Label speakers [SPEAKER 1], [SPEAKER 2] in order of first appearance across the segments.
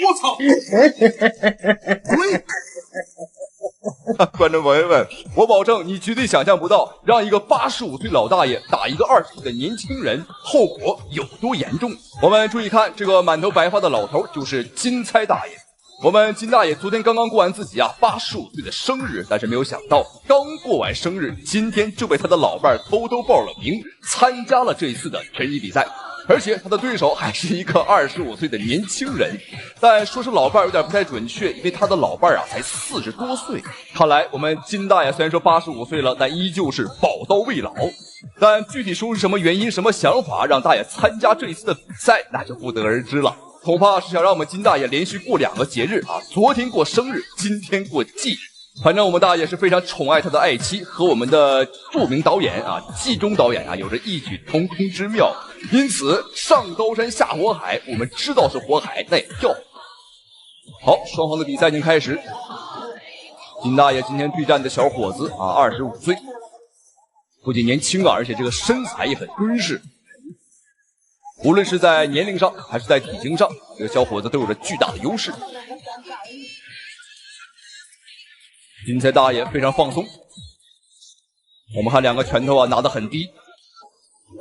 [SPEAKER 1] 我操！
[SPEAKER 2] 观众朋友们，我保证你绝对想象不到，让一个85岁老大爷打一个20岁的年轻人，后果有多严重。我们注意看，这个满头白发的老头就是金猜大爷。我们金大爷昨天刚刚过完自己85岁的生日，但是没有想到，刚过完生日，今天就被他的老伴偷偷报了名，参加了这一次的拳击比赛。而且他的对手还是一个25岁的年轻人，但说是老伴有点不太准确，因为他的老伴才40多岁。看来我们金大爷虽然说85岁了，但依旧是宝刀未老。但具体说是什么原因、什么想法让大爷参加这一次的比赛，那就不得而知了。恐怕是想讓我們金大爺連續過2個節日昨天過生日，今天過忌。反正我們大爺是非常寵愛他的愛妻，和我們的著名導演季中導演有着異曲同工之妙。因此上刀山下火海，我們知道是火海，那也跳。好，雙方的比賽已經開始。金大爺今天對戰的小伙子25歲，不僅年輕而且這個身材也很敦實。無論是在年齡上還是在體型上，這個小伙子都有着巨大的優勢。金財大爺非常放鬆，我們看兩個拳頭拿得很低，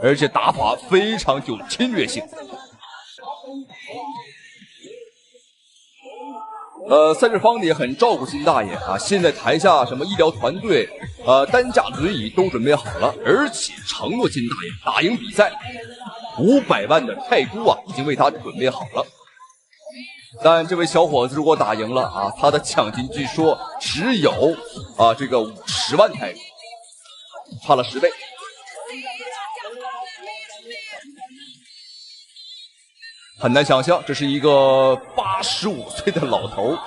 [SPEAKER 2] 而且打法非常具有侵略性。賽事方也很照顧金大爺現在台下什麼醫療團隊擔架輪椅都準備好了，而且承諾金大爺打贏比賽500萬的泰鈷已經為他準備好了。但這位小伙子如果打贏了他的獎金據說只有這個50萬泰鈷，差了10倍。很難想象，這是一個85歲的老頭，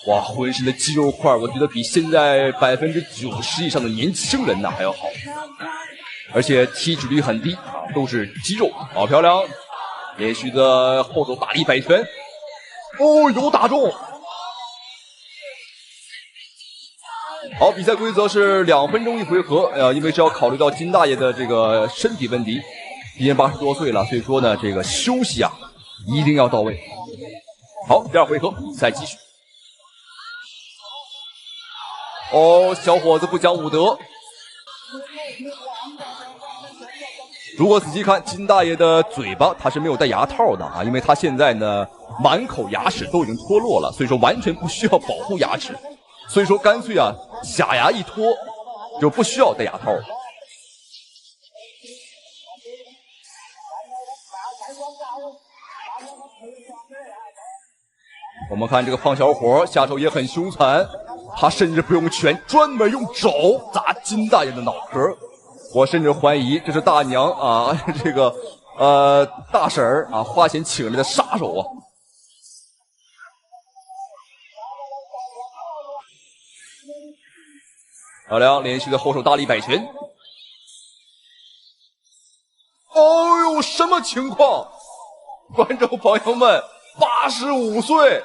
[SPEAKER 2] 哇，渾身的肌肉塊，我覺得比現在90%以上的年輕人還要好，而且體脂率很低都是肌肉，好漂亮，連續的後手大力擺拳。有打中。好，比賽規則是2分鐘一回合，因為是要考慮到金大爺的這個身體問題，已經80多歲了，所以說呢，這個休息一定要到位。好，第2回合比賽繼續。小伙子不講武德。如果仔細看金大爺的嘴巴，他是沒有戴牙套的因為他現在呢滿口牙齒都已經脫落了，所以說完全不需要保護牙齒，所以說乾脆假牙一脫就不需要戴牙套了。我們看這個胖小伙下手也很兇殘，他甚至不用拳，專門用肘砸金大爺的腦殼。我甚至懷疑這是大娘這個大嬸兒花錢請來的殺手漂亮，連續的後手大力擺拳。什麼情況？觀眾朋友們，85歲，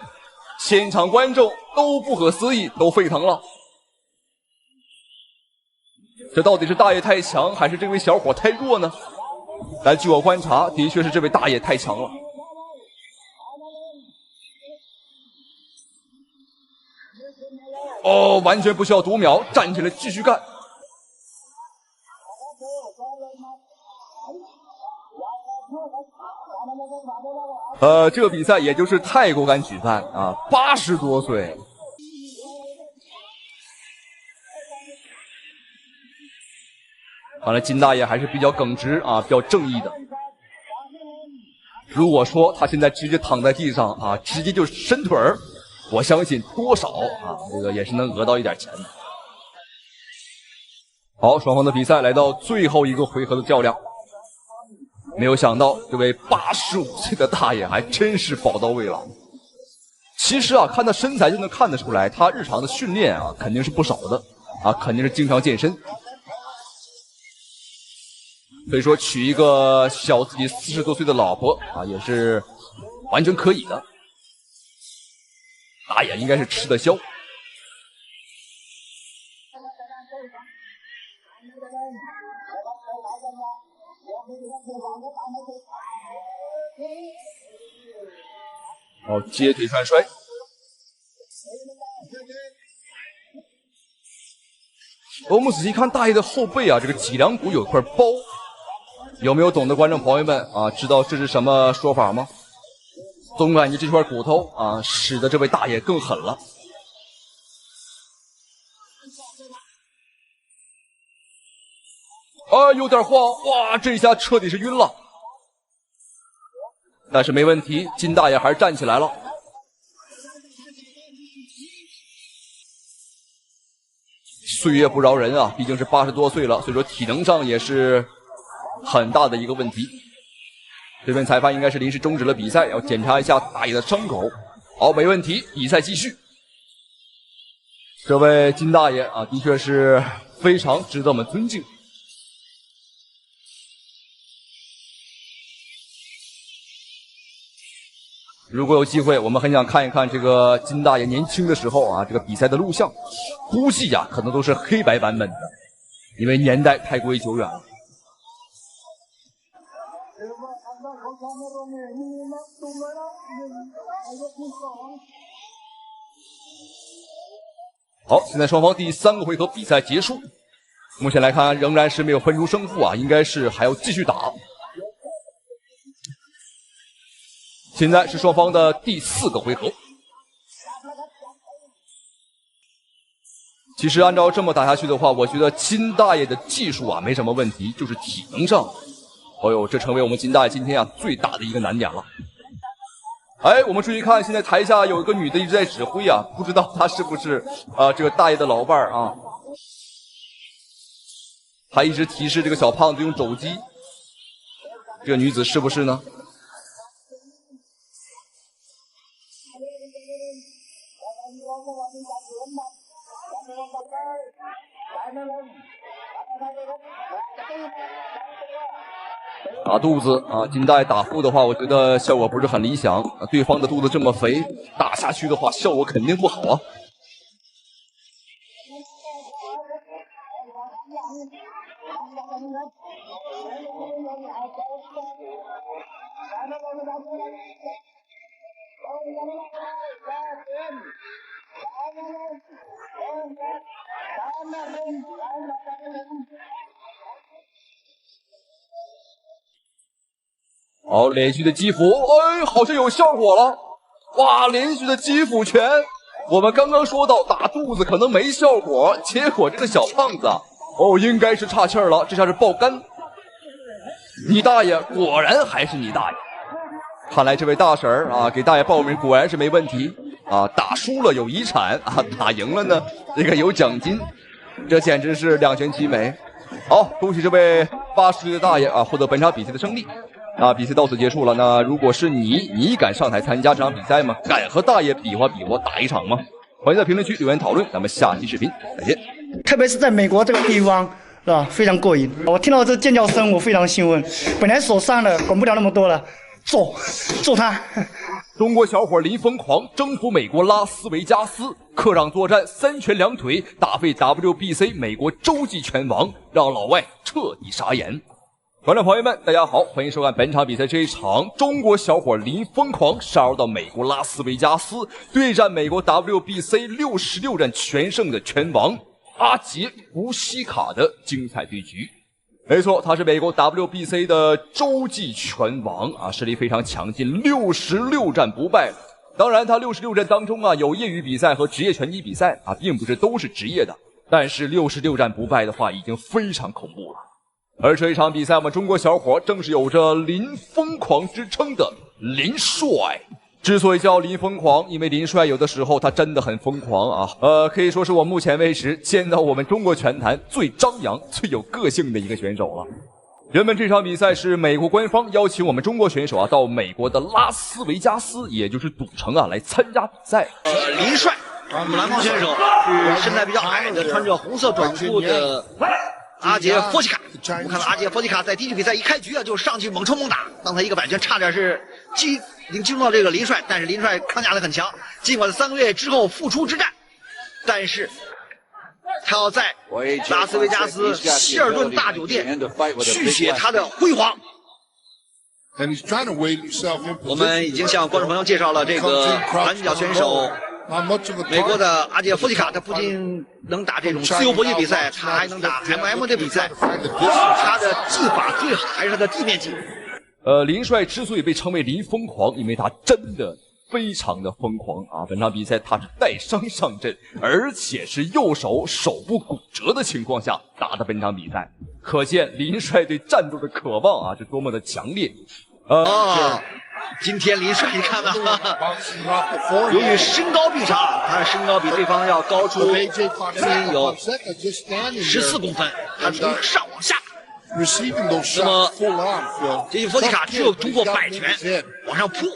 [SPEAKER 2] 現場觀眾都不可思議，都沸騰了。這到底是大爺太強，還是這位小伙太弱呢？但據我觀察，的確是這位大爺太強了。完全不需要讀秒，站起來繼續幹。這個比賽也就是泰國敢舉辦80多歲。看來金大爺還是比較耿直比較正義的。如果說他現在直接躺在地上直接就伸腿兒，我相信多少這個也是能訛到一點錢的。好，雙方的比賽來到最後一個回合的較量。沒有想到這位85歲的大爺還真是寶刀未老。其實看他身材就能看得出來，他日常的訓練肯定是不少的肯定是經常健身。所以說娶一個小自己40多歲的老婆也是完全可以的。大爺應該是吃得消。哦，接腿串摔。我们仔细看大爷的后背啊，这个脊梁骨有一块包，有没有懂的观众朋友们啊？知道这是什么说法吗？总感觉这块骨头啊，使得这位大爷更狠了。啊，有點晃，哇，這下徹底是暈了。但是沒問題，金大爺還是站起來了。歲月不饒人啊，畢竟是80多歲了，所以說體能上也是很大的一個問題。這邊裁判應該是臨時終止了比賽，要檢查一下大爺的傷口。好，沒問題，比賽繼續。這位金大爺啊，的確是非常值得我們尊敬。如果有機會，我們很想看一看這個金大爺年輕的時候啊，這個比賽的錄像，估計呀，可能都是黑白版本的，因為年代太過於久遠了。好，現在雙方第3個回合比賽結束，目前來看仍然是沒有分出勝負啊，應該是還要繼續打。現在是雙方的第4個回合。其實按照這麼打下去的話，我覺得金大爺的技術啊沒什麼問題，就是體能上，哦呦，這成為我們金大爺今天啊最大的一個難點了。哎，我們注意看，現在台下有一個女的一直在指揮啊，不知道她是不是這個大爺的老伴兒啊？她一直提示這個小胖子用肘擊，這個女子是不是呢？打肚子啊，金大爺打腹的話，我覺得效果不是很理想。對方的肚子這麼肥，打下去的話，效果肯定不好啊。好，連續的擊腹，哎，好像有效果了。哇，連續的擊腹拳，我們剛剛說到打肚子可能沒效果，結果這個小胖子哦，應該是岔氣兒了，這下是爆肝。你大爺，果然還是你大爺。看來這位大嬸兒啊，給大爺報名果然是沒問題啊。打輸了有遺產啊，打贏了呢，這個有獎金，這簡直是兩全其美。好，恭喜這位80歲的大爺啊，獲得本場比賽的勝利。那比賽到此結束了。那如果是你敢上台參加這場比賽嗎？敢和大爺比劃比劃打一場嗎？歡迎在評論區留言討論。咱們下期視頻再見。
[SPEAKER 1] 特別是在美國這個地方，是吧？非常過癮。我聽到這尖叫聲，我非常興奮。本來手傷了，管不了那麼多了，揍他！
[SPEAKER 2] 中國小伙林瘋狂征服美國拉斯維加斯，客場作戰3拳2腿打廢 WBC 美國洲際拳王，讓老外徹底傻眼。觀眾朋友們，大家好，歡迎收看本場比賽。這一場中國小伙林瘋狂殺入到美國拉斯維加斯，對戰美國 WBC 66戰全勝的拳王阿傑福西卡的精彩對局。沒錯，他是美國 WBC 的洲際拳王啊，實力非常強勁，66戰不敗。當然，他66戰當中啊，有業餘比賽和職業拳擊比賽啊，並不是都是職業的。但是66戰不敗的話，已經非常恐怖了。而這一場比賽，我們中國小伙正是有着林瘋狂之稱的林帥。之所以叫林瘋狂，因為林帥有的時候他真的很瘋狂啊。可以說是我目前為止見到我們中國拳壇最張揚、最有個性的一個選手了。原本這場比賽是美國官方邀請我們中國選手啊到美國的拉斯維加斯，也就是賭城啊來參加比賽。
[SPEAKER 3] 林帥，我們南方選手是身材比較矮的，穿着紅色短褲的阿傑福西卡。我們看到阿傑福西卡在第一局比賽一開局啊就上去猛衝猛打，剛才一個擺拳差點是已經擊中到這個林帥，但是林帥抗壓得很強，儘管在3個月之後復出之戰，但是他要在拉斯維加斯希爾頓大酒店續寫他的輝煌。我们已经向观众朋友介绍了这个蓝脚选手。美国的阿杰夫奇卡，他不仅能打这种自由搏击比赛，他还能打 MMA 的比赛。他的技法最好还是他的地面技。
[SPEAKER 2] 林帅之所以被称为林疯狂，因为他真的非常的疯狂啊！本场比赛他是带伤上阵，而且是右手手部骨折的情况下打的本场比赛，可见林帅对战斗的渴望啊是多么的强烈。
[SPEAKER 3] 今天林帅你看吧，由于身高臂长，他身高比对方要高出仅有14公分，他从上往下。那么这些佛吉卡只有通过摆拳往上扑，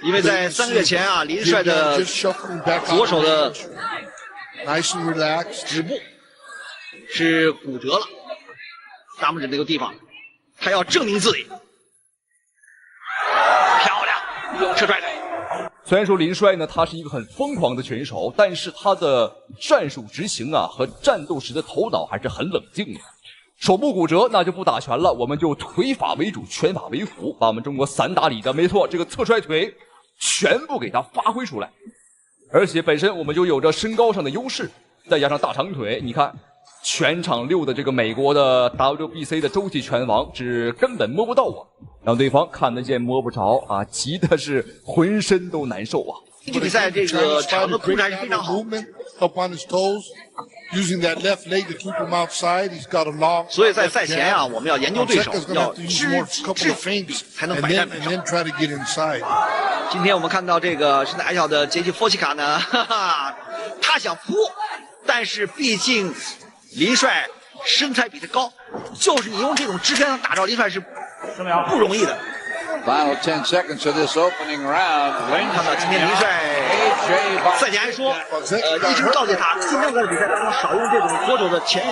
[SPEAKER 3] 因为在3个月前啊，林帅的左手的指部是骨折了，大拇指这个地方。他要证明自己，漂亮，用车拽腿。
[SPEAKER 2] 虽然说林帅呢，他是一个很疯狂的选手，但是他的战术执行啊和战斗时的头脑还是很冷静的。手部骨折，那就不打拳了，我们就腿法为主，拳法为辅，把我们中国散打里的没错，这个侧踹腿全部给他发挥出来。而且本身我们就有着身高上的优勢，再加上大长腿，你看。全场溜的这个美国的 WBC 的洲际拳王是根本摸不到我，让对方看得見摸不着啊，急的是渾身都難受啊。
[SPEAKER 3] 这比賽這個場的控制還是非常好。所以在賽前啊，我們要研究對手，要知非敵，才能百戰百勝。今天我們看到這個身材矮小的傑基·佛奇卡呢，他想撲，但是畢竟。林帥身材比他高，就是你用這種支撐打着林帥是不容易的。
[SPEAKER 4] Final 10 seconds of this opening round.
[SPEAKER 3] 看到今天林帥賽前還說，一直告誡他，盡量在比賽當中少用這種左手的前。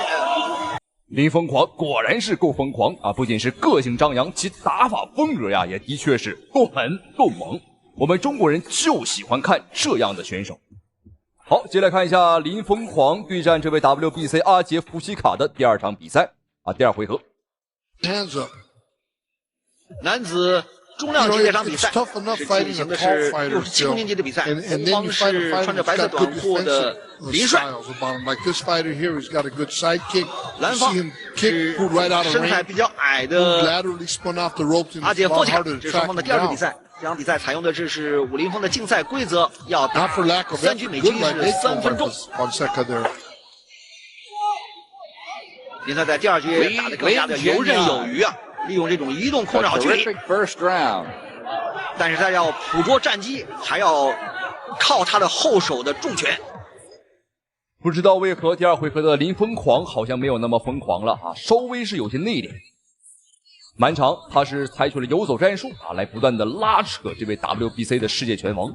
[SPEAKER 2] 林瘋狂果然是夠瘋狂啊！不僅是個性張揚，其打法風格呀，也的確是夠狠夠猛。我們中國人就喜歡看這樣的選手。好，接下來看一下林瘋狂對戰這位 WBC 阿杰夫西卡的第2場比賽啊，第2回合。
[SPEAKER 3] 男子重量級這場比賽是進行的是67公斤級的比賽，紅方是穿着白色短褲的林帥，藍方是身材比較矮的阿杰夫西卡，這是雙方的第2場比賽。這場比賽採用的這是武林風的競賽規則，要打3局，每局是3分鐘。林帥在第2局打得更加的游刃有餘啊，利用這種移動控制好距離。但是他要捕捉戰機，還要靠他的後手的重拳。
[SPEAKER 2] 不知道為何第2回合的林瘋狂好像沒有那麼瘋狂了啊，稍微是有些內斂。滿場他是採取了游走戰術啊，來不斷的拉扯這位 WBC 的世界拳王，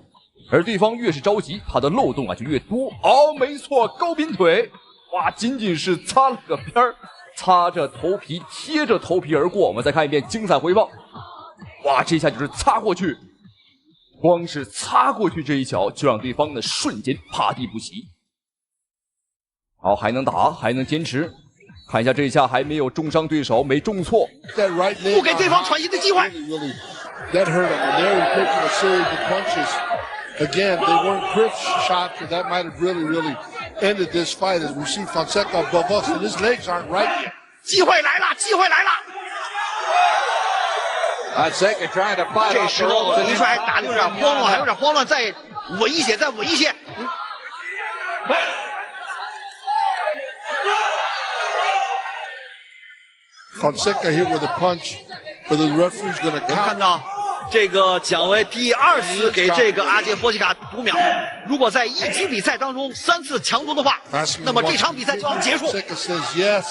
[SPEAKER 2] 而對方越是着急，他的漏洞啊就越多。哦，沒錯，高賓腿，哇，僅僅是擦了個邊兒，擦着頭皮，貼着頭皮而過。我們再看一遍精彩回放，哇，這一下就是擦過去，光是擦過去這一腳就讓對方呢瞬間趴地不起。好，還能打，還能堅持。看一下這一下還沒有重傷對手，沒重挫，
[SPEAKER 3] 不給對方喘息的機會。
[SPEAKER 5] Again, they weren't crisp shots, and that might have really ended this fight as we see Fonseca above us, and his legs aren't right yet.
[SPEAKER 3] 機會來了，機會來了。
[SPEAKER 4] Fonseca trying to fight.
[SPEAKER 3] 這時候林帥還打得有點慌亂，還有點慌亂，再穩一些，再穩一些。
[SPEAKER 5] Fonseca here with a punch, but the referee's going to count.
[SPEAKER 3] 看到這個獎為第2次給這個阿杰佛西卡讀秒。如果在1局比賽當中3次強讀的話，那麼這場比賽就要結束。
[SPEAKER 5] Fonseca says yes.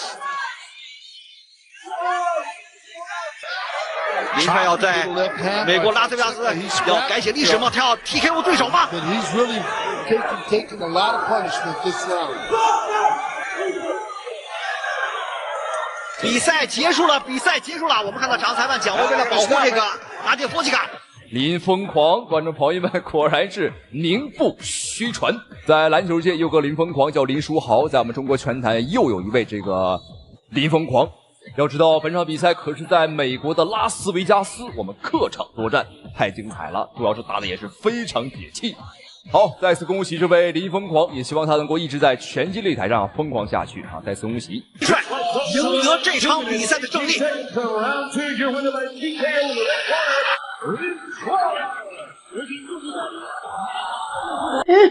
[SPEAKER 3] 林帥要在美國拉斯維加斯要改寫歷史嗎？他要 TKO 對手嗎？
[SPEAKER 5] But he's really taking a lot of punishment this round.
[SPEAKER 3] 比賽結束了，比賽結束了。我們看到場裁判蔣威為了保護這個阿杰佛西卡，
[SPEAKER 2] 林瘋狂，觀眾朋友們果然是名不虛傳。在籃球界有個林瘋狂叫林書豪，在我們中國拳壇又有一位這個林瘋狂。要知道本场比赛可是在美国的拉斯维加斯，我们客场作战，太精彩了，主要是打的也是非常解气。好，再次恭喜这位林疯狂，也希望他能够一直在拳击擂台上疯狂下去啊！再次恭喜，
[SPEAKER 3] 帅赢得这场比赛的胜利。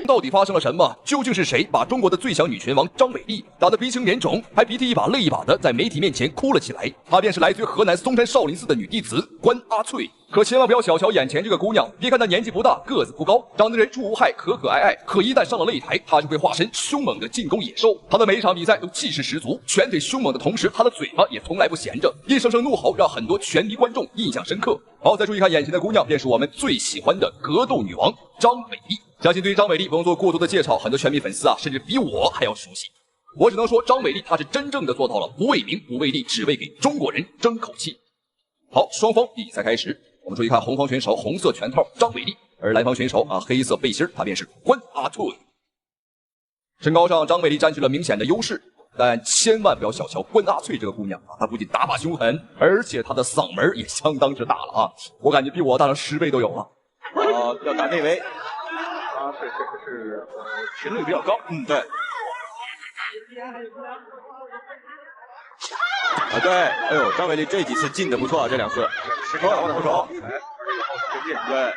[SPEAKER 2] 到底发生了什么？究竟是谁把中国的最强女拳王张伟丽打得鼻青脸肿，还鼻涕一把淚一把的在媒体面前哭了起来？她便是来自于河南嵩山少林寺的女弟子关阿翠。可千万不要小瞧眼前这個姑娘，別看她年紀不大，個子不高，長得人畜無害，可可愛愛。可一旦上了擂台，她就會化身兇猛的進攻野獸。她的每一場比賽都氣勢十足，拳腿兇猛的同時，她的嘴巴也從來不閒着，一聲聲怒吼讓很多拳迷觀眾印象深刻。好，再注意看眼前的姑娘，便是我們最喜歡的格鬥女王張偉麗。相信對於張偉麗不用做過多的介紹，很多拳迷粉絲啊，甚至比我還要熟悉。我只能說，張偉麗她是真正的做到了不為名不為利，只為給中國人爭口氣。好，雙方比賽開始。我們注意看紅方選手紅色拳套張偉麗，而藍方選手啊黑色背心，他便是關阿翠。身高上張偉麗佔據了明顯的優勢，但千萬不要小瞧關阿翠這個姑娘啊，她不僅打法兇狠，而且她的嗓門也相當之大了啊，我感覺比我大了10倍都有了。
[SPEAKER 6] 要打內圍。
[SPEAKER 7] 啊，确實是頻率比較高。
[SPEAKER 6] 對。啊，對，哎呦，張偉麗這幾次進的不錯啊，這兩次。
[SPEAKER 7] 時機把握的不錯。哎，
[SPEAKER 6] 對。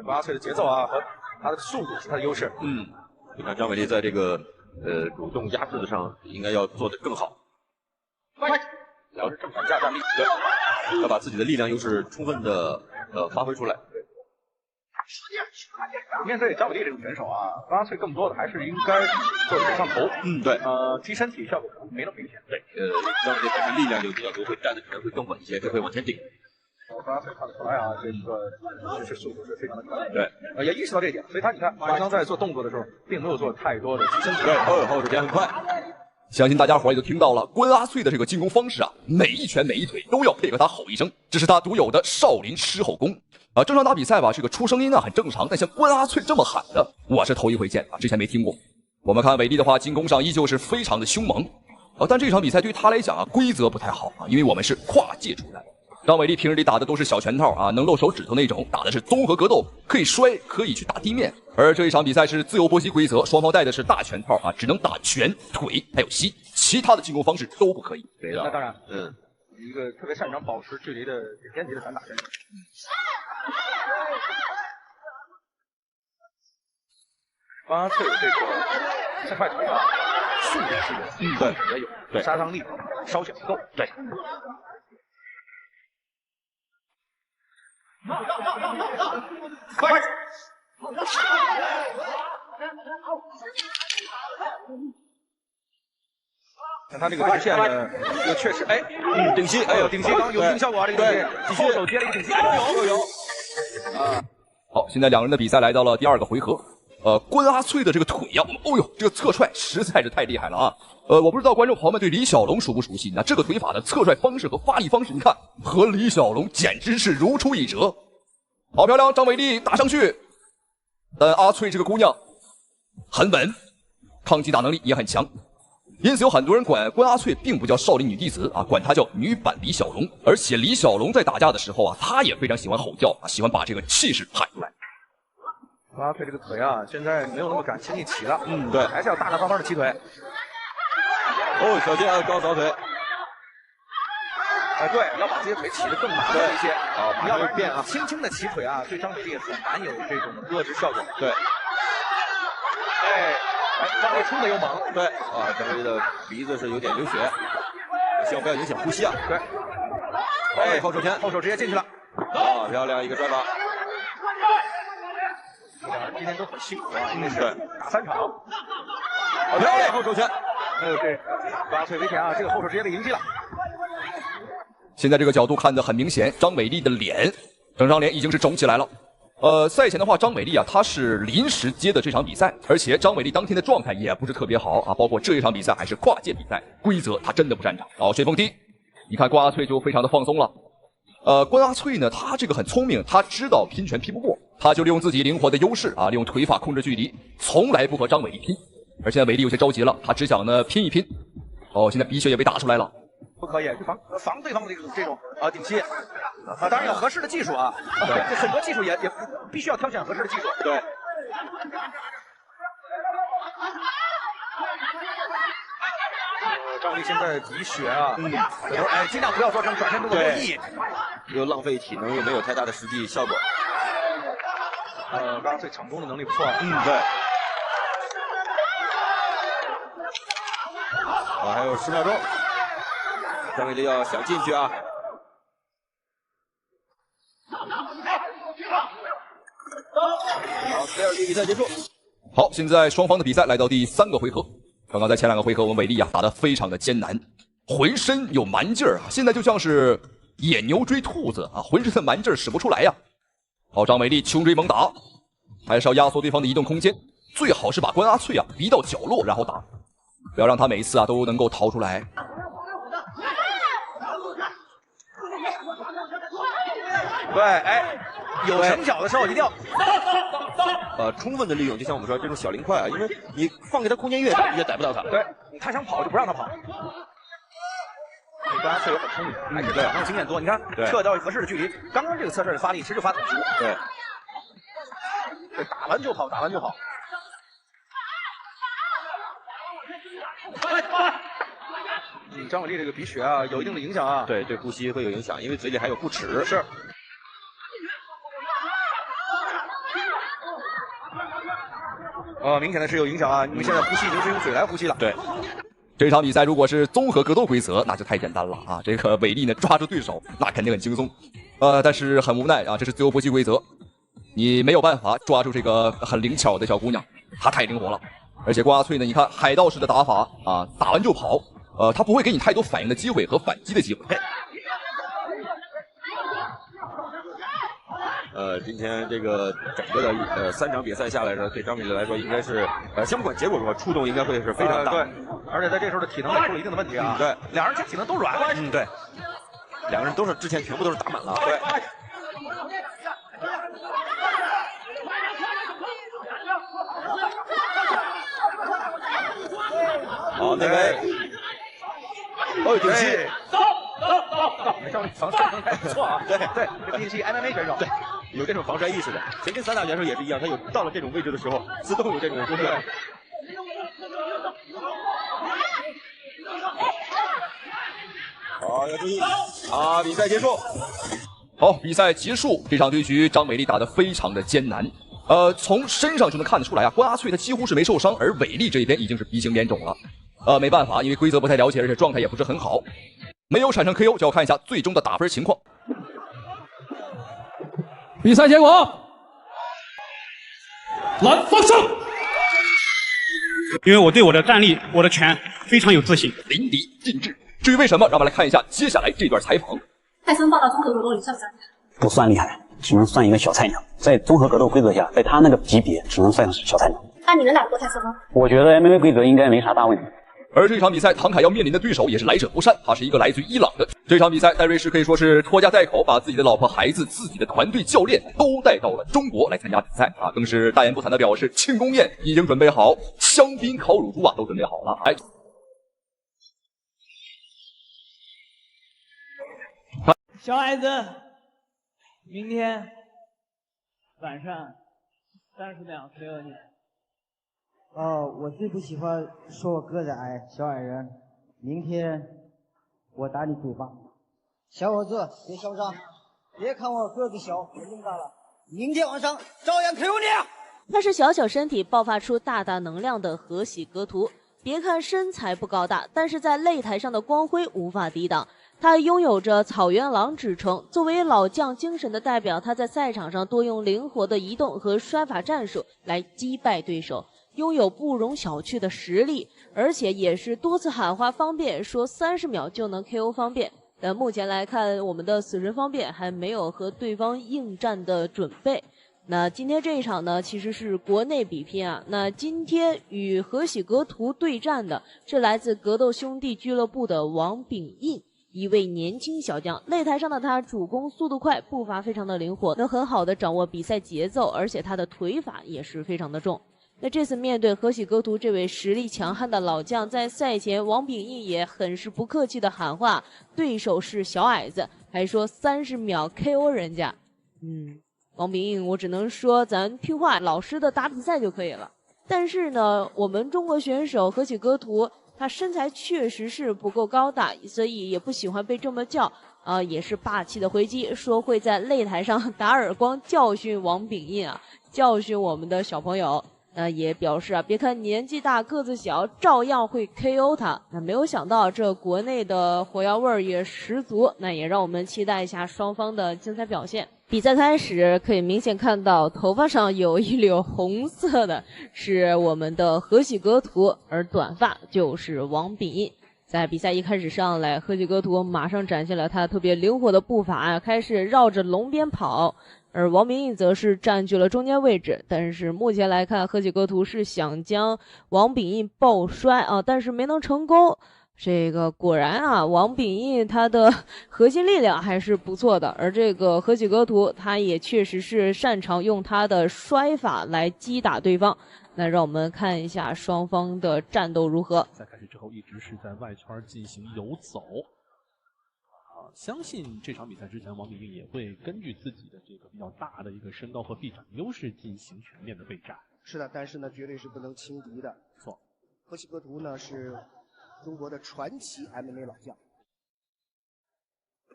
[SPEAKER 7] 關阿翠的節奏啊和他的速度是他的優勢。
[SPEAKER 6] 你看張偉麗在這個主動壓制上應該要做得更好。
[SPEAKER 7] 然後是正反架站立，
[SPEAKER 6] 對，要把自己的力量優勢充分的發揮出來。
[SPEAKER 7] 面對張偉麗這種選手啊，關阿翠更多的還是應該做腿上頭。
[SPEAKER 6] 對，
[SPEAKER 7] 踢身體效果可能沒那麼明顯。
[SPEAKER 6] 對，張偉麗本身力量就比較多，會站的可能會更穩一些，更會往前頂。
[SPEAKER 7] 關阿翠看得出來啊，這個是速度是非常的快。
[SPEAKER 6] 對，
[SPEAKER 7] 也意識到這一點，所以他你看，剛剛在做動作的時候，並沒有做太多的踢身體。
[SPEAKER 6] 對，後手點很快。
[SPEAKER 2] 相信大家伙也都聽到了，關阿翠的這個進攻方式啊，每一拳每一腿都要配合他吼一聲，這是他獨有的少林獅吼功。正常打比賽吧，這個出聲音呢很正常，但像關阿翠這麼喊的，我是頭一回見啊，之前沒聽過。我們看偉麗的話，進攻上依舊是非常的兇猛，但這場比賽對於他來講啊，規則不太好啊，因為我們是跨界出來。張偉麗平日裡打的都是小拳套啊，能露手指頭那種，打的是綜合格鬥，可以摔，可以去打地面。而這一場比賽是自由搏擊規則，雙方帶的是大拳套啊，只能打拳、腿還有膝，其他的進攻方式都不可以。
[SPEAKER 6] 對的，
[SPEAKER 7] 那當然，一個特別擅長保持距離的頂尖級的散打選手。關阿翠這個三塊腿啊，速度是有，
[SPEAKER 6] 對，
[SPEAKER 7] 也有，殺傷力稍顯不夠。對。快！看他這個直線呢，又確實，哎，
[SPEAKER 6] 頂膝，
[SPEAKER 7] 哎呦，頂膝剛有一定效果啊，這個東西，後手接了一個頂膝，有。
[SPEAKER 2] 好，現在兩人的比賽來到了第2個回合。關阿翠的這個腿呀，哦呦，這個側踹實在是太厲害了啊！我不知道觀眾朋友們對李小龍熟不熟悉？那這個腿法的側踹方式和發力方式，你看和李小龍簡直是如出一轍。好漂亮，張偉麗打上去，但阿翠這個姑娘很穩，抗擊打能力也很強，因此有很多人管關阿翠並不叫少林女弟子啊，管她叫女版李小龍。而且李小龍在打架的時候啊，他也非常喜歡吼叫啊，喜歡把這個氣勢喊出來。
[SPEAKER 7] 關阿翠這個腿啊，現在沒有那麼敢輕易起了，
[SPEAKER 6] 對，
[SPEAKER 7] 還是要大大方方的起腿。
[SPEAKER 6] 哦，小心啊，高掃腿。
[SPEAKER 7] 對，要把這些腿起得更麻煩一些，
[SPEAKER 6] 不要變啊，
[SPEAKER 7] 輕輕的起腿啊，對張偉麗很難有這種遏制效果。
[SPEAKER 6] 對，
[SPEAKER 7] 哎，張偉麗衝的又猛，
[SPEAKER 6] 對，啊，張偉麗的鼻子是有點流血，希望不要影響呼吸啊。
[SPEAKER 7] 對，
[SPEAKER 6] 哎，後手拳，
[SPEAKER 7] 後手直接進去了，
[SPEAKER 6] 啊，漂亮一個摔法。
[SPEAKER 7] 兩人今天都很辛苦啊，因為是打3場。
[SPEAKER 6] 對，後手拳，
[SPEAKER 7] 哎呦，這關阿翠危險啊，這個後手直接被迎擊了。
[SPEAKER 2] 現在這個角度看得很明顯，張偉麗的臉，整張臉已經是腫起來了。賽前的話，張偉麗啊，她是臨時接的這場比賽，而且張偉麗當天的狀態也不是特別好啊，包括這一場比賽還是跨界比賽，規則她真的不擅長。旋風踢，你看關阿翠就非常的放鬆了。關阿翠呢，她這個很聰明，她知道拼拳拼不過，她就利用自己靈活的優勢啊，利用腿法控制距離，從來不和張偉麗拼。而現在偉麗有些着急了，她只想呢拼一拼。現在鼻血也被打出來了。
[SPEAKER 7] 不可以去防对方的这种顶膝当然有合適的技術啊，對，很多技術也必須要挑選合適的技術。對。張偉麗現在鼻血啊，哎，盡量不要做成轉身動作有意義，
[SPEAKER 6] 又浪費體能，又沒有太大的實際效果。
[SPEAKER 7] 剛剛最成功的能力不錯啊。
[SPEAKER 6] 對。還有10秒鐘，張偉麗要想進去啊。好，第2局比賽結束。
[SPEAKER 2] 好，現在雙方的比賽來到第3個回合。剛剛在前2個回合，我們偉麗啊打得非常的艱難，渾身有蠻勁兒啊，現在就像是野牛追兔子啊，渾身的蠻勁兒使不出來呀。好，張偉麗窮追猛打，還是要壓縮對方的移動空間，最好是把關阿翠啊逼到角落，然後打，不要讓他每次啊都能夠逃出來。
[SPEAKER 7] 對，哎，有成腳的時候一定要
[SPEAKER 6] 充分的利用，就像我們說這種小零塊啊，因為你放給他空間越大，越逮不到他。
[SPEAKER 7] 對，他想跑就不讓他跑。关阿翠也很聰明，而且场上經驗多。你看，撤到合適的距離，剛剛這個側身的發力，其實就發挺足。
[SPEAKER 6] 對，
[SPEAKER 7] 對，打完就跑，打完就跑。張偉麗這個鼻血啊，有一定的影響啊。
[SPEAKER 6] 對，對呼吸會有影響，因為嘴裡還有不齒。
[SPEAKER 7] 是。明顯的是有影響啊！因為現在呼吸已經是用嘴來呼吸了。
[SPEAKER 2] 對，這場比賽如果是綜合格鬥規則，那就太簡單了啊！這個偉麗呢抓住對手，那肯定很輕鬆。但是很無奈啊，這是自由搏擊規則，你沒有辦法抓住這個很靈巧的小姑娘，她太靈活了。而且關阿翠呢，你看海盜式的打法啊，打完就跑，她不會給你太多反應的機會和反擊的機會。
[SPEAKER 6] 今天這個整個的3場比賽下來呢，對張偉麗來說應該是先不管結果如何，觸動應該會是非常大。
[SPEAKER 7] 對，而且在這時候的體能也出了一定的問題啊。
[SPEAKER 6] 對，
[SPEAKER 7] 兩人體能都軟。
[SPEAKER 6] 對，兩個人都是之前全部都是打滿了。
[SPEAKER 7] 對。
[SPEAKER 6] 好，那位，頂膝。
[SPEAKER 7] 张偉防摔還不錯啊。對，這畢竟是一個 MMA 選手。
[SPEAKER 6] 對。有這種防摔意識的，前跟3大選手也是一樣，他有到了這種位置的時候，自動有這種功能。好，要注意啊！比賽結束。
[SPEAKER 2] 好，比賽結束，這場對局張偉麗打得非常的艱難。從身上就能看得出來啊，關阿翠她幾乎是沒受傷，而偉麗這邊已經是鼻青臉腫了。沒辦法，因為規則不太了解，而且狀態也不是很好，沒有產生 KO，就要看一下最終的打分情況。
[SPEAKER 8] 比賽結果，藍方勝。因為我對我的戰力、我的拳非常有自信，
[SPEAKER 2] 淋漓盡致。至於為什麼，讓我們來看一下接下來這段採訪。
[SPEAKER 9] 泰森報到綜合格鬥，你算不算厲害？
[SPEAKER 10] 不算厲害，只能算一個小菜鳥。在綜合格鬥規則下，在他那個級別，只能算是小菜鳥。
[SPEAKER 9] 那你能打得過泰森嗎？
[SPEAKER 10] 我覺得 MMA 規則應該沒啥大問題。
[SPEAKER 2] 而這場比賽，唐凱要面臨的對手也是來者不善，他是一個來自於伊朗的。這場比賽，戴瑞士可以說是拖家帶口，把自己的老婆、孩子、自己的團隊教練都帶到了中國來參加比賽啊，更是大言不惭的表示慶功宴已經準備好，香檳、烤乳豬啊都準備好了。哎，
[SPEAKER 11] 小孩子，明天晚上30秒没有你。
[SPEAKER 12] 我最不喜欢说我个子矮，小矮人。明天我打你嘴巴。小伙子，别嚣张，别看我个子小，我这么大了，明天晚上照樣 KO 你。
[SPEAKER 13] 他是小小身體爆發出大大能量的河喜格圖，別看身材不高大，但是在擂台上的光輝無法抵擋。他擁有着草原狼之稱，作為老將精神的代表，他在賽場上多用靈活的移動和摔法戰術來擊敗對手。擁有不容小覷的實力，而且也是多次喊話方便，說30秒就能 KO 方便。但目前來看，我們的死神方便還沒有和對方應戰的準備。那今天這一場呢，其實是國內比拼啊。那今天與河喜格圖對戰的是來自格鬥兄弟俱樂部的王秉印，一位年輕小將。擂台上的他主攻速度快，步伐非常的靈活，能很好的掌握比賽節奏，而且他的腿法也是非常的重。那這次面對河喜歌图這位實力強悍的老將，在賽前王秉义也很是不客氣的喊話，對手是小矮子，還說30秒 KO 人家。王秉义，我只能說咱听话，老實的打比賽就可以了。但是呢，我們中國選手河喜歌圖，他身材確實是不夠高大，所以也不喜歡被這麼叫。也是霸氣的回擊，說會在擂台上打耳光教訓王秉義啊，教訓我們的小朋友。也表示別看年紀大個子小，照樣會 KO 他。那沒有想到這國內的火藥味兒也十足，那也讓我們期待一下雙方的精彩表現。比賽開始，可以明顯看到頭髮上有一绺紅色的是我們的河喜歌圖，而短髮就是王秉義。在比賽一開始上來，河喜歌圖馬上展現了他特別靈活的步伐，開始繞着龍邊跑，而王秉義則是佔據了中間位置。但是目前來看，河喜歌图是想将王秉義抱摔但是沒能成功。這個果然王秉義他的核心力量還是不錯的，而這個河喜歌图他也確實是擅長用他的摔法來擊打對方。那讓我們看一下雙方的戰鬥如何。
[SPEAKER 14] 在開始之後一直是在外圈進行游走。相信這場比賽之前，王秉義也會根據自己的這個比較大的一個身高和臂展優勢進行全面的備戰。
[SPEAKER 15] 是的，但是呢，絕對是不能輕敵的。
[SPEAKER 14] 錯，
[SPEAKER 15] 河喜歌图呢是中國的傳奇 MMA 老将，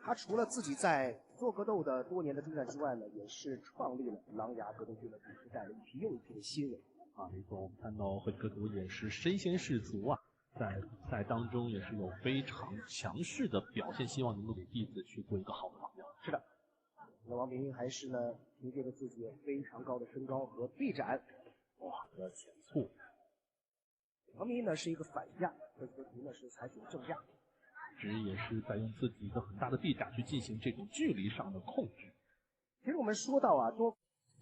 [SPEAKER 15] 他除了自己在做格斗的多年的征战之外呢，也是創立了狼牙格斗俱樂部，是帶了一批又一批的新人。
[SPEAKER 14] 没錯，我們看到河喜歌圖也是身先士卒在比賽當中也是有非常強勢的表現，希望能夠給弟子去做一個好的榜樣。
[SPEAKER 15] 是的，那王秉義還是呢憑借着自己非常高的身高和臂展，
[SPEAKER 14] 的前促。
[SPEAKER 15] 王秉義呢是一個反架，河喜歌图呢是採取了正架，
[SPEAKER 14] 一直也是在用自己一個很大的臂展去進行這種距離上的控制。
[SPEAKER 15] 其實我們說到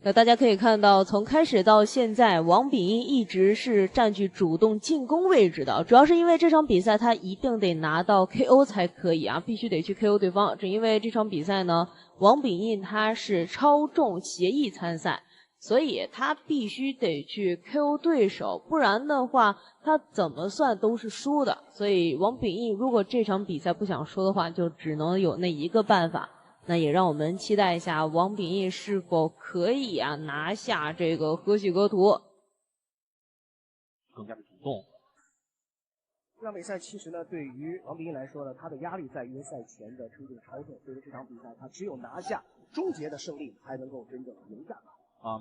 [SPEAKER 13] 那大家可以看到，從開始到現在，王秉義一直是佔據主動進攻位置的，主要是因為這場比賽他一定得拿到 KO 才可以必須得去 KO 對方。正因為這場比賽呢，王秉義他是超重協議參賽，所以他必須得去 KO 對手，不然的話他怎麼算都是輸的。所以王秉義如果這場比賽不想輸的話，就只能有那一個辦法。那也讓我們期待一下王秉義是否可以拿下這個河喜歌图。
[SPEAKER 14] 更加的主動。
[SPEAKER 15] 這場比賽其實呢，對於王秉義來說呢，他的壓力在於賽前的称重超重，所以這場比賽他只有拿下終結的勝利，才能夠真正贏下。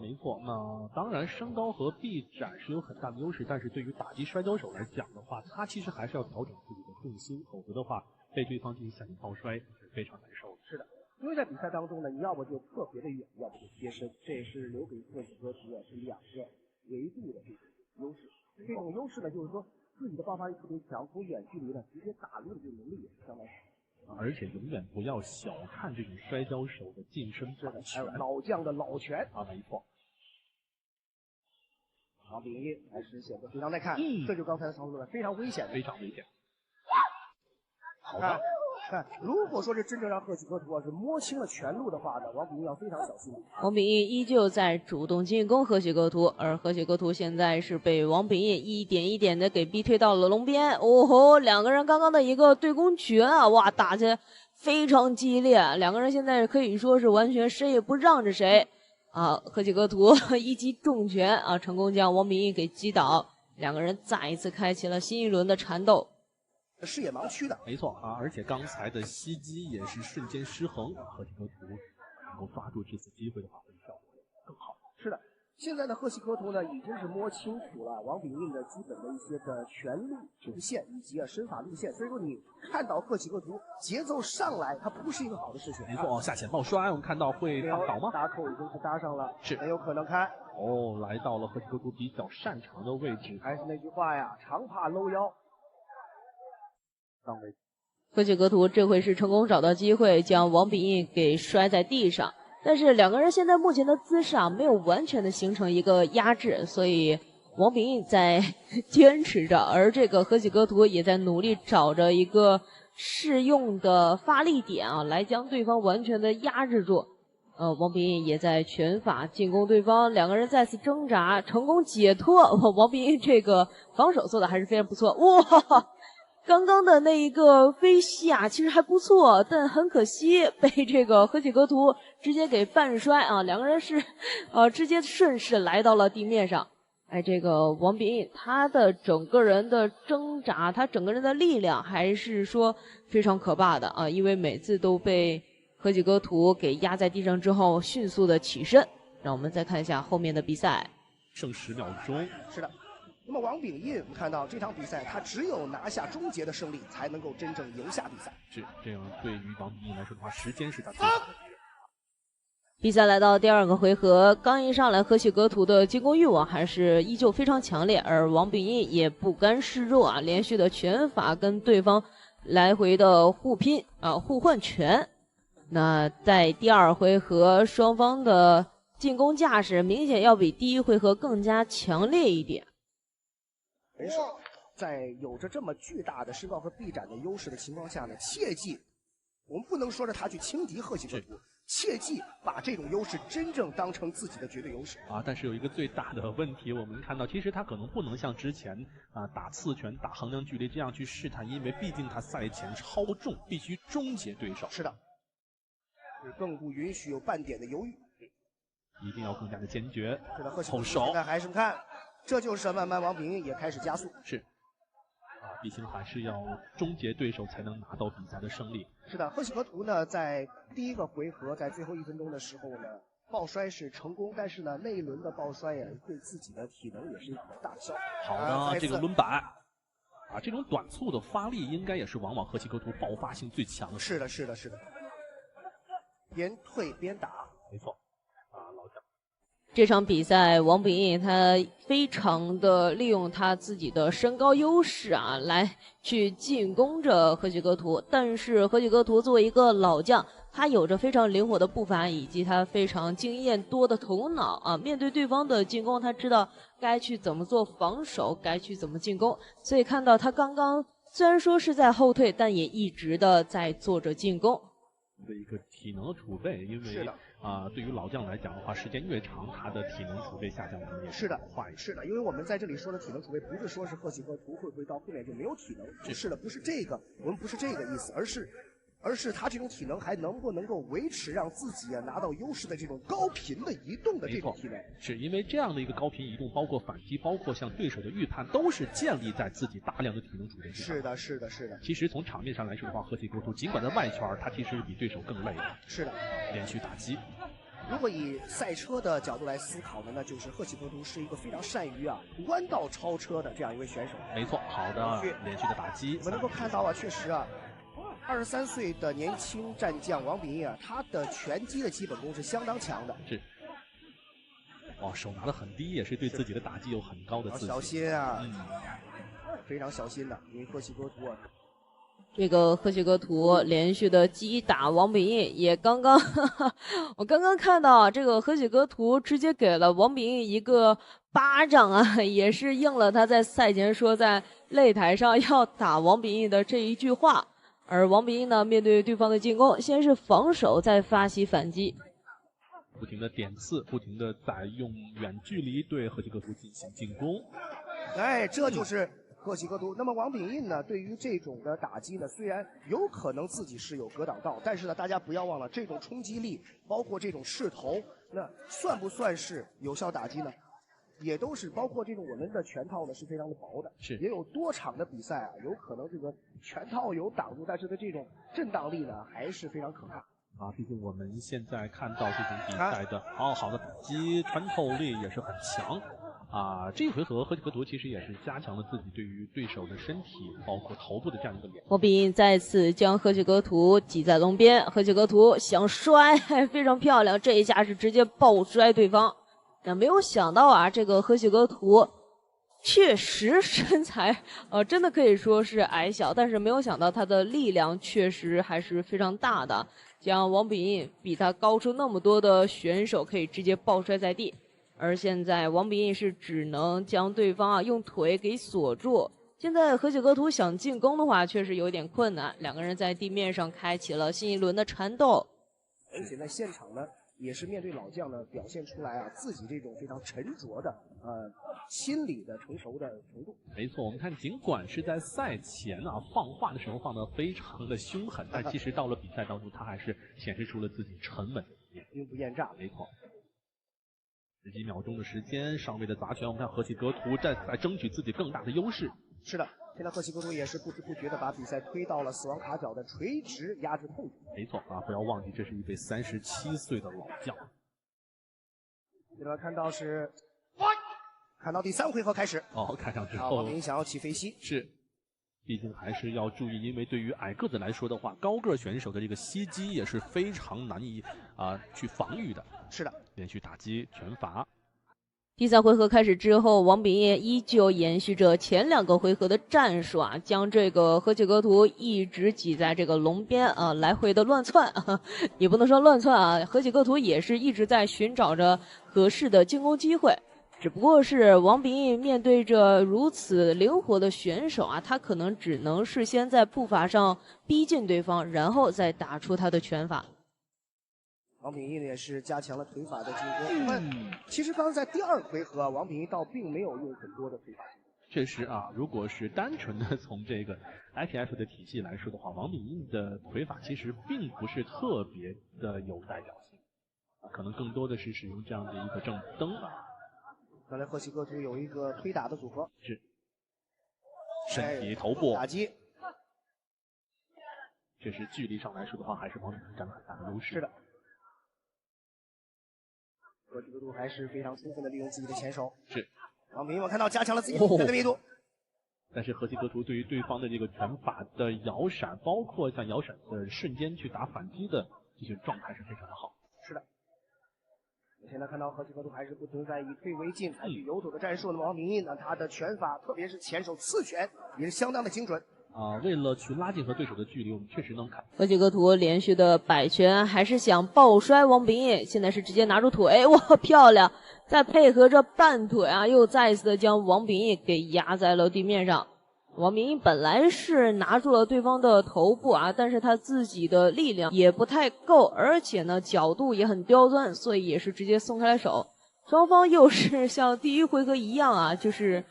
[SPEAKER 14] 沒錯。那當然，身高和臂展是有很大的優勢，但是對於打擊摔跤手來講的話，他其實還是要調整自己的重心，否則的話被對方進行下体抱摔是非常難受的。
[SPEAKER 15] 是的。因為在比賽當中呢，你要不就特別的遠，要不就貼身，這也是留給河喜歌图是兩個維度的這種優勢。這種優勢呢，就是說自己的爆發力特別強，從遠距離呢直接打入的這個能力也是相當好。
[SPEAKER 14] 而且永遠不要小看這種摔跤手的近身反拳，
[SPEAKER 15] 老将的老拳
[SPEAKER 14] 沒錯。
[SPEAKER 15] 王秉義還是顯得非常耐看，這就剛才的操作了，非常危險的，
[SPEAKER 14] 非常危險。好
[SPEAKER 15] 的。如果說是真正讓河喜歌图是摸清了拳路的話呢，王秉義要非常小心。
[SPEAKER 13] 王秉義依舊在主動進攻河喜歌圖，而河喜歌圖現在是被王秉義一點一點的給逼退到了龍邊。兩個人剛剛的一個對攻拳打起來非常激烈，兩個人現在可以說是完全誰也不讓着誰。河喜歌圖一擊重拳成功將王秉義給擊倒，兩個人再一次開啟了新一輪的纏鬥。
[SPEAKER 15] 視野盲區的，
[SPEAKER 14] 沒錯而且剛才的襲擊也是瞬間失衡，河喜歌圖能夠抓住這次機會的話，會效果更好。
[SPEAKER 15] 是的，現在的河喜歌图呢已經是摸清楚了王秉義的基本的一些的拳路路線以及身法路線，所以說你看到河喜歌图節奏上來，它不是一個好的事情。
[SPEAKER 14] 沒錯下潛抱摔，我們看到會放倒嗎？
[SPEAKER 15] 搭扣已經是搭上了，
[SPEAKER 14] 是
[SPEAKER 15] 很有可能開。
[SPEAKER 14] 來到了河喜歌图比較擅長的位置，
[SPEAKER 15] 還是那句話呀，常怕搂腰。
[SPEAKER 13] 河喜歌图這回是成功找到機會將王秉義給摔在地上，但是兩個人現在目前的姿勢沒有完全的形成一個壓制，所以王秉義在堅持着，而這個河喜歌圖也在努力找着一個適用的發力點來將對方完全的壓制住。王秉义也在拳法进攻对方，两个人再次挣扎，成功解脱。王秉义这个防守做的还是非常不错。哇，刚刚的那一个飞膝啊，其實還不錯，但很可惜被這個河喜格圖直接給半摔啊，兩個人是直接順勢來到了地面上。哎，這個王秉義他的整個人的掙扎，他整個人的力量還是說非常可怕的啊，因為每次都被河喜格圖給壓在地上之後迅速的起身。讓我們再看一下後面的比賽。
[SPEAKER 14] 剩10秒鐘。
[SPEAKER 15] 是的。那麼王秉義，我們看到這場比賽，他只有拿下終結的勝利，才能夠真正贏下比賽。
[SPEAKER 14] 是，這樣對於王秉義來說的話，時間是他最好的。
[SPEAKER 13] 比賽來到第2個回合，剛一上來，河喜格圖的進攻慾望還是依舊非常強烈，而王秉義也不甘示弱啊，連續的拳法跟對方來回的互拼啊，互換拳。那在第2回合，雙方的進攻架勢明顯要比第1回合更加強烈一點。
[SPEAKER 15] 沒事，在有着這麼巨大的身高和臂展的優勢的情況下呢，切記，我們不能說着他去輕敵河喜格圖，切記把這種優勢真正當成自己的絕對優勢
[SPEAKER 14] 啊。但是有一個最大的問題，我們看到其實他可能不能像之前啊打刺拳、打衡量距離這樣去試探，因為畢竟他賽前超重，必須終結對手。
[SPEAKER 15] 是的，更不允許有半點的猶豫，
[SPEAKER 14] 一定要更加的堅決。
[SPEAKER 15] 是的，河喜
[SPEAKER 14] 後手。
[SPEAKER 15] 現在還是看。這就是慢慢王秉義也開始加速。
[SPEAKER 14] 是，啊，畢竟還是要終結對手才能拿到比賽的勝利。
[SPEAKER 15] 是的，河喜格圖呢，在第1個回合，在最後1分鐘的時候呢，抱摔是成功，但是呢，那一輪的抱摔呀，對自己的體能也是一個大的消耗。
[SPEAKER 14] 好的，這個輪板，啊，這種短促的發力應該也是往往河喜格圖爆發性最強的。
[SPEAKER 15] 是的，是的，是的。邊退邊打，
[SPEAKER 14] 沒錯，啊，老將。
[SPEAKER 13] 這場比賽，王秉義他非常的利用他自己的身高優勢啊，來去進攻着河喜格圖。但是河喜格圖作為一個老將，他有着非常靈活的步伐以及他非常經驗多的頭腦啊。面對對方的進攻，他知道該去怎麼做防守，該去怎麼進攻。所以看到他剛剛雖然說是在後退，但也一直的在做着進攻。
[SPEAKER 14] 的一個體能的儲備，因為對於老將來講的話，時間越長，他的體能儲備下降可能也
[SPEAKER 15] 是的
[SPEAKER 14] 快。
[SPEAKER 15] 是的，因為我們在這裡說的體能儲備，不是說是河喜格圖會不會到後面就沒有體能，不是的，不是這個，我們不是這個意思，而是他這種體能還能不能夠維持讓自己拿到優勢的這種高頻的移動的這種體能。
[SPEAKER 14] 是因為這樣的一個高頻移動，包括反擊，包括向對手的預判，都是建立在自己大量的體能儲備之上。
[SPEAKER 15] 是的，是的，是的。
[SPEAKER 14] 其實從場面上來說的話，河喜格圖儘管在外圈，他其實比對手更累。
[SPEAKER 15] 是的，
[SPEAKER 14] 連續打擊。
[SPEAKER 15] 如果以賽車的角度來思考呢，那就是河喜格圖是一個非常善於彎道超車的這樣一位選手。
[SPEAKER 14] 沒錯，好的連續的打擊。
[SPEAKER 15] 我們能夠看到確實23歲的年輕戰將王秉義他的拳擊的基本功是相當強的。
[SPEAKER 14] 是。哇，手拿得很低，也是對自己的打擊有很高的自信。
[SPEAKER 15] 小心啊，非常小心的，因為河喜格圖
[SPEAKER 13] 這個河喜格圖連續的擊打王秉義，也我剛剛看到這個河喜格圖直接給了王秉義一個巴掌啊，也是應了他在賽前說在擂台上要打王秉義的這一句話。而王秉義呢，面對對方的進攻，先是防守，再發起反擊，
[SPEAKER 14] 不停的點刺，不停的在用遠距離對河喜格圖進行進攻。
[SPEAKER 15] 哎，這就是河喜格圖。那麼王秉義呢，對於這種的打擊呢，雖然有可能自己是有格擋道，但是呢，大家不要忘了，這種衝擊力，包括這種勢頭，那算不算是有效打擊呢？也都是包括這種我們的拳套呢是非常的薄的，
[SPEAKER 14] 是也
[SPEAKER 15] 有多場的比賽啊，有可能這個拳套有擋住，但是的這種震盪力呢還是非常可怕
[SPEAKER 14] 啊。畢竟我們現在看到這種比賽的好的打擊穿透力也是很強啊。這一回合河喜格圖其實也是加強了自己對於對手的身體包括頭部的這樣一個臉。
[SPEAKER 13] 王秉義再次將河喜格圖擠在籠邊，河喜格圖想摔，非常漂亮，這一下是直接抱摔對方。那沒有想到啊，這個河喜格圖確實身材真的可以說是矮小，但是沒有想到他的力量確實還是非常大的，將王秉義比他高出那麼多的選手可以直接抱摔在地。而現在王秉義是只能將對方用腿給鎖住。現在河喜格圖想進攻的話確實有點困難，兩個人在地面上開啟了新一輪的纏鬥。
[SPEAKER 15] 而且在現場呢也是面对老将呢，表现出来啊自己这种非常沉着的心理的成熟的程度。
[SPEAKER 14] 没错，我们看，尽管是在赛前啊放话的时候放得非常的凶狠，但其实到了比赛当中，他还是显示出了自己沉稳的一面，
[SPEAKER 15] 兵不厌诈。
[SPEAKER 14] 没错。10几秒钟的时间，上位的杂拳，我们看河崎格图在争取自己更大的优勢。
[SPEAKER 15] 是的。现在河崎格图也是不知不觉的把比赛推到了死亡卡角的垂直压制控制。
[SPEAKER 14] 没错啊，不要忘记这是一位37岁的老将。
[SPEAKER 15] 现在看到第3回合開始。
[SPEAKER 14] 哦，看上之後，
[SPEAKER 15] 王明想要起飛膝。
[SPEAKER 14] 是，畢竟還是要注意，因為對於矮個子來說的話，高個選手的這個膝擊也是非常難以去防禦的。
[SPEAKER 15] 是的，
[SPEAKER 14] 連續打擊拳法。
[SPEAKER 13] 第3回合開始之後，王秉義依舊延續着前2個回合的戰術啊，將這個河崎格圖一直擠在這個籠邊啊，來回的亂竄啊，也不能說亂竄啊，河崎格圖也是一直在尋找着合適的進攻機會。只不過是王秉義面對着如此靈活的選手啊，他可能只能是先在步伐上逼近對方，然後再打出他的拳法。
[SPEAKER 15] 王秉義呢也是加強了腿法的進攻。其實剛剛在第2回合，王秉義倒並沒有用很多的腿法。
[SPEAKER 14] 確實啊，如果是單純的從這個 ITF 的體系來說的話，王秉義的腿法其實並不是特別的有代表性，可能更多的是使用這樣的一個正蹬啊。
[SPEAKER 15] 剛才河崎格圖有一個推打的組合，
[SPEAKER 14] 是身體頭部
[SPEAKER 15] 打擊。
[SPEAKER 14] 確實距離上來說的話，還是王秉義佔了很大的優勢。
[SPEAKER 15] 是的。河崎格圖還是非常充分的利用自己的前手。
[SPEAKER 14] 是。
[SPEAKER 15] 王秉義我看到加強了自己的密度。
[SPEAKER 14] 但是河崎格圖對於對方的這個拳法的搖閃，包括像搖閃的瞬間去打反擊的這些狀態是非常的好。
[SPEAKER 15] 是的。現在看到河崎格圖還是不停在以退為進，採取遊走的戰術。那麼王秉義呢，他的拳法，特別是前手刺拳，也是相當的精準。
[SPEAKER 14] 為了去拉近和對手的距離，我們確實能看。
[SPEAKER 13] 河崎格圖連續的擺拳，還是想抱摔王秉義，現在是直接拿住腿，哇，漂亮！再配合着半腿啊，又再一次的將王秉義給壓在了地面上。王秉義本來是拿住了對方的頭部啊，但是他自己的力量也不太夠，而且呢角度也很刁鑽，所以也是直接鬆開了手。雙方又是像第1回合一樣啊，就是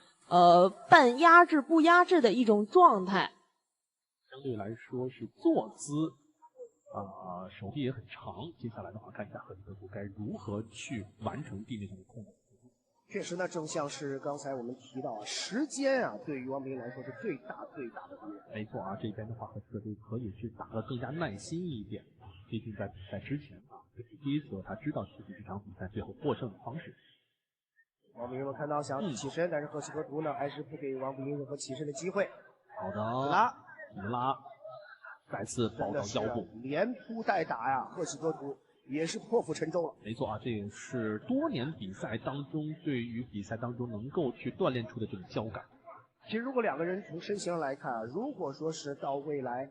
[SPEAKER 13] 半壓制不壓制的一種狀態。
[SPEAKER 14] 相對來說是坐姿手臂也很長。接下來的話，看一下河崎格圖該如何去完成地面上的控制。
[SPEAKER 15] 確實呢，正像是剛才我們提到啊，時間啊，對於王秉義來說是最大的敵人。
[SPEAKER 14] 沒錯啊，這邊的話河崎格圖可以去打得更加耐心一點。畢竟在比賽之前啊，這是第一次他知道自己這場比賽最後獲勝的方式。
[SPEAKER 15] 王秉義我看到想起身，但是河崎格圖呢還是不給王秉義任何起身的機會。
[SPEAKER 14] 好的，一拉，再次抱到腰部，
[SPEAKER 15] 連撲帶打呀，河崎格圖也是破釜沉舟了。
[SPEAKER 14] 沒錯啊，這也是多年比賽當中對於比賽當中能夠去鍛鍊出的這種交感。
[SPEAKER 15] 其實如果2個人從身形來看啊，如果說是到未來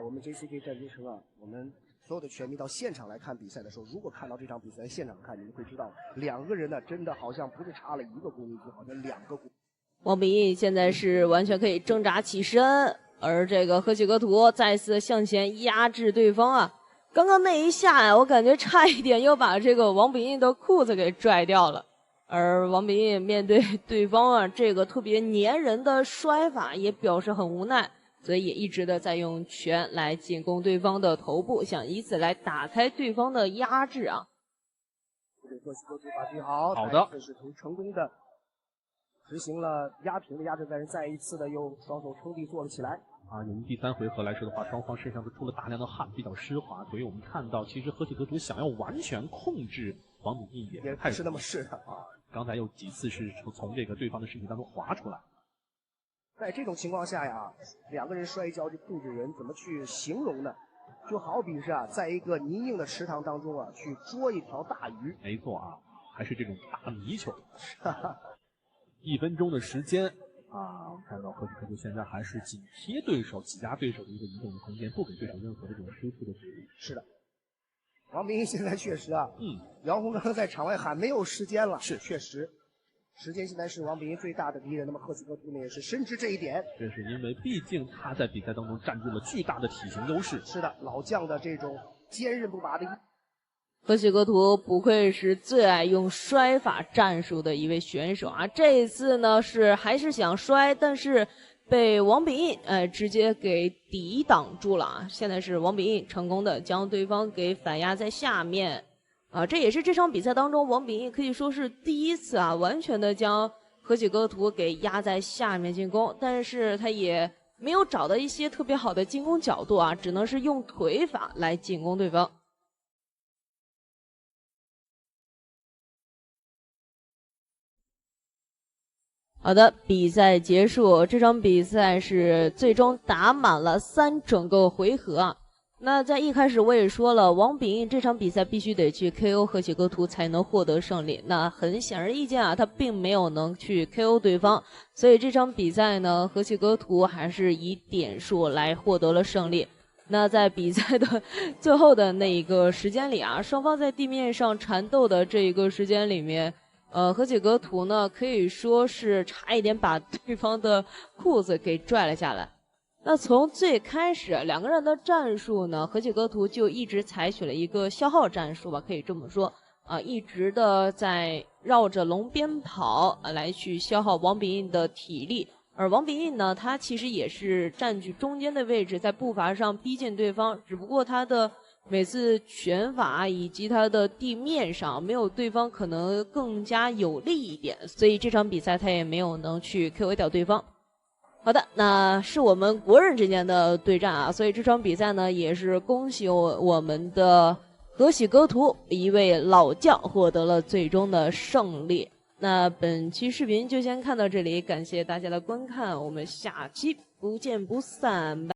[SPEAKER 15] 我們 JCK 戰金城啊，我們所有的拳迷到現場來看比賽的時候，如果看到這場比賽現場看，你們會知道2個人呢真的好像不是差了1個公斤，好像2個公斤。
[SPEAKER 13] 王秉義現在是完全可以掙扎起身，而這個河崎格圖再次向前壓制對方啊。剛剛那一下呀，我感覺差一點又把這個王秉義的褲子給拽掉了。而王秉義面對對方啊這個特別粘人的摔法，也表示很無奈，所以也一直的在用拳來進攻對方的頭部，想以此來打開對方的壓制啊。
[SPEAKER 15] 河崎格图發揮好，
[SPEAKER 14] 好的，
[SPEAKER 15] 這是成功的執行了壓平的壓制戰術，再一次的又雙手撐地做了起來。
[SPEAKER 14] 由於第3回合來說的話，雙方身上都出了大量的汗，比較濕滑，所以我們看到其實河崎格圖想要完全控制王秉義也
[SPEAKER 15] 不是那麼適的
[SPEAKER 14] 剛才有幾次是從這個對方的身體當中滑出來。
[SPEAKER 15] 在這種情況下呀，2個人摔跤這控制人怎麼去形容呢？就好比是在一個泥濘的池塘當中去捉一條大魚。
[SPEAKER 14] 沒錯啊，還是這種大泥鰍。1分鐘的時間。我看到河崎格圖現在還是緊貼對手、擠壓對手的一個移動的空間，不給對手任何的這種輸出的距離。
[SPEAKER 15] 是的，王秉義現在確實楊紅剛剛在場外喊沒有時間了，是確實，時間現在是王秉義最大的敵人。那麼河崎格圖呢也是深知這一點，
[SPEAKER 14] 這是因為畢竟他在比賽當中佔據了巨大的體型優勢。
[SPEAKER 15] 是的，老將的這種堅韌不拔的。
[SPEAKER 13] 河喜格图不愧是最爱用摔法战術的一位選手啊！這一次呢還是想摔，但是被王秉義直接給抵擋住了啊！現在是王秉義成功的將對方給反壓在下面啊！這也是這場比賽當中王秉義可以說是第一次啊，完全的將河喜格圖給壓在下面進攻，但是他也沒有找到一些特別好的進攻角度啊，只能是用腿法來進攻對方。好的，比賽結束，這場比賽是最終打滿了3整個回合啊。那在一開始我也說了，王秉義這場比賽必須得去 KO 河喜格图才能獲得勝利。那很顯而易見啊，他並沒有能去 KO 對方，所以這場比賽呢，河喜格圖還是以點數來獲得了勝利。那在比賽的最後的那一個時間裡啊，雙方在地面上纏鬥的這一個時間裡面，河喜格圖呢可以說是差一點把對方的褲子給拽了下來。那從最開始2個人的戰術呢，河喜格圖就一直採取了一個消耗戰術吧，可以這麼說啊，一直的在繞着龍邊跑來去消耗王秉義的體力。而王秉義呢，他其實也是占據中間的位置，在步伐上逼近对方，只不過他的每次拳法以及他的地面上沒有對方可能更加有利一點，所以這場比賽他也沒有能去 KO 掉對方。好的，那是我們國人之間的對戰啊，所以這場比賽呢，也是恭喜我們的河喜格图一位老將獲得了最終的勝利。那本期視頻就先看到這裡，感謝大家的觀看，我們下期不見不散。